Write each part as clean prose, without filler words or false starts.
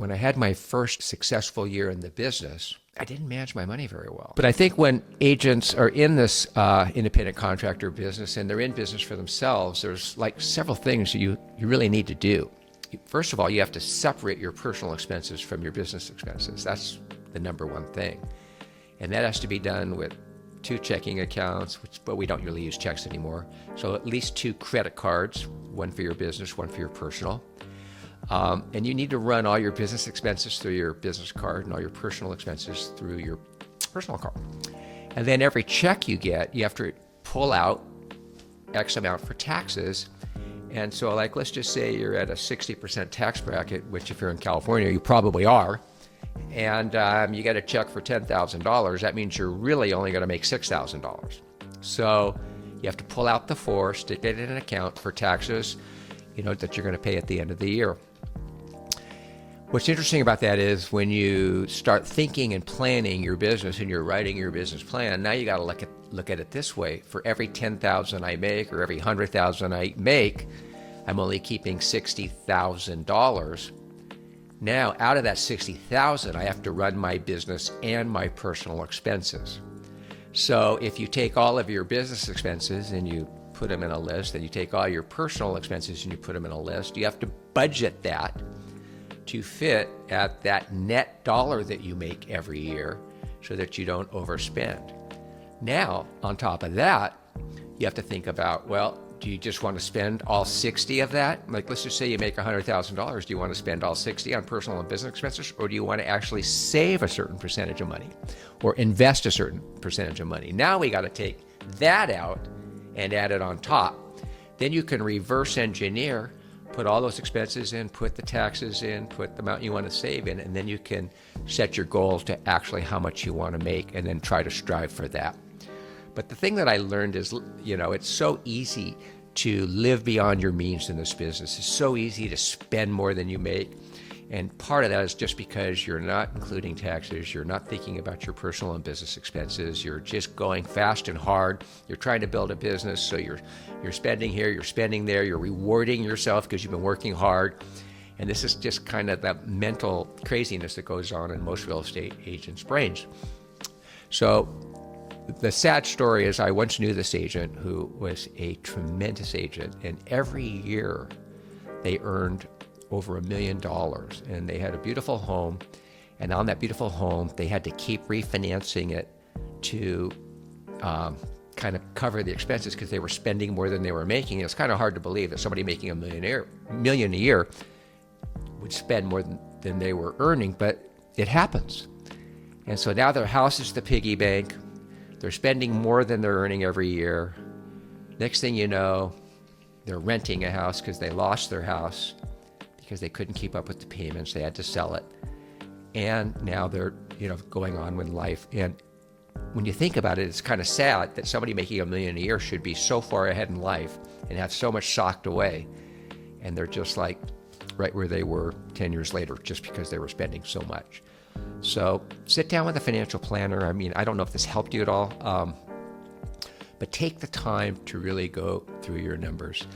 when I had my first successful year in the business, I didn't manage my money very well. But I think when agents are in this independent contractor business and they're in business for themselves, there's like several things you really need to do. First of all, you have to separate your personal expenses from your business expenses. That's the number one thing. And that has to be done with 2 checking accounts, but we don't really use checks anymore. So at least 2 credit cards, one for your business, one for your personal. And you need to run all your business expenses through your business card and all your personal expenses through your personal card. And then every check you get, you have to pull out X amount for taxes. And so like, let's just say you're at a 60% tax bracket, which if you're in California, you probably are. And you get a check for $10,000. That means you're really only going to make $6,000. So you have to pull out the 4, stick it in an account for taxes, that you're going to pay at the end of the year. What's interesting about that is when you start thinking and planning your business and you're writing your business plan, now you got to look at it this way. For every 10,000 I make or every 100,000 I make, I'm only keeping $60,000. Now, out of that 60,000, I have to run my business and my personal expenses. So if you take all of your business expenses and you put them in a list, and you take all your personal expenses and you put them in a list, you have to budget that to fit at that net dollar that you make every year so that you don't overspend. Now, on top of that, you have to think about, well, do you just want to spend all 60 of that? Like, let's just say you make $100,000. Do you want to spend all 60 on personal and business expenses, or do you want to actually save a certain percentage of money or invest a certain percentage of money? Now we got to take that out and add it on top. Then you can reverse engineer, put all those expenses in, put the taxes in, put the amount you want to save in, and then you can set your goals to actually how much you want to make and then try to strive for that. But the thing that I learned is, it's so easy to live beyond your means in this business. It's so easy to spend more than you make. And part of that is just because you're not including taxes, you're not thinking about your personal and business expenses, you're just going fast and hard, you're trying to build a business, so you're spending here, you're spending there, you're rewarding yourself because you've been working hard. And this is just kind of that mental craziness that goes on in most real estate agents' brains. So the sad story is I once knew this agent who was a tremendous agent, and every year they earned over $1 million, and they had a beautiful home, and on that beautiful home they had to keep refinancing it to kind of cover the expenses because they were spending more than they were making. It's kind of hard to believe that somebody making $1 million a year would spend more than they were earning, but it happens. And so now their house is the piggy bank. They're spending more than they're earning every year. Next thing you know, they're renting a house because they lost their house because they couldn't keep up with the payments. They had to sell it. And now they're, going on with life. And when you think about it, it's kind of sad that somebody making $1 million a year should be so far ahead in life and have so much socked away. And they're just like right where they were 10 years later, just because they were spending so much. So sit down with a financial planner. I don't know if this helped you at all, but take the time to really go through your numbers.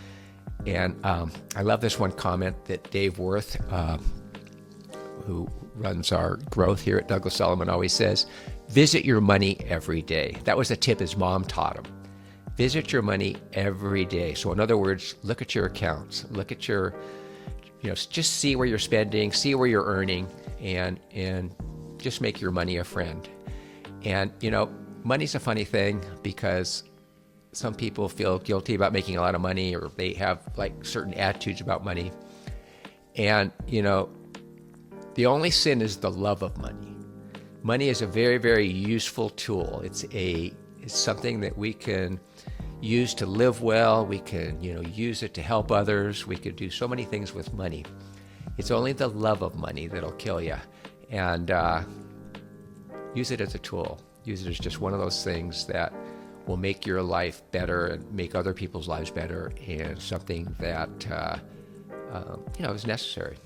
And I love this one comment that Dave Worth, who runs our growth here at Douglas Elliman, always says, visit your money every day. That was a tip his mom taught him. Visit your money every day. So in other words, look at your accounts, look at your, just see where you're spending, see where you're earning, and just make your money a friend. And, money's a funny thing because some people feel guilty about making a lot of money, or they have like certain attitudes about money. And, the only sin is the love of money. Money is a very, very useful tool. It's something that we can use to live well. We can, use it to help others. We could do so many things with money. It's only the love of money that'll kill you. And use it as a tool. Use it as just one of those things that will make your life better and make other people's lives better, and something that is necessary.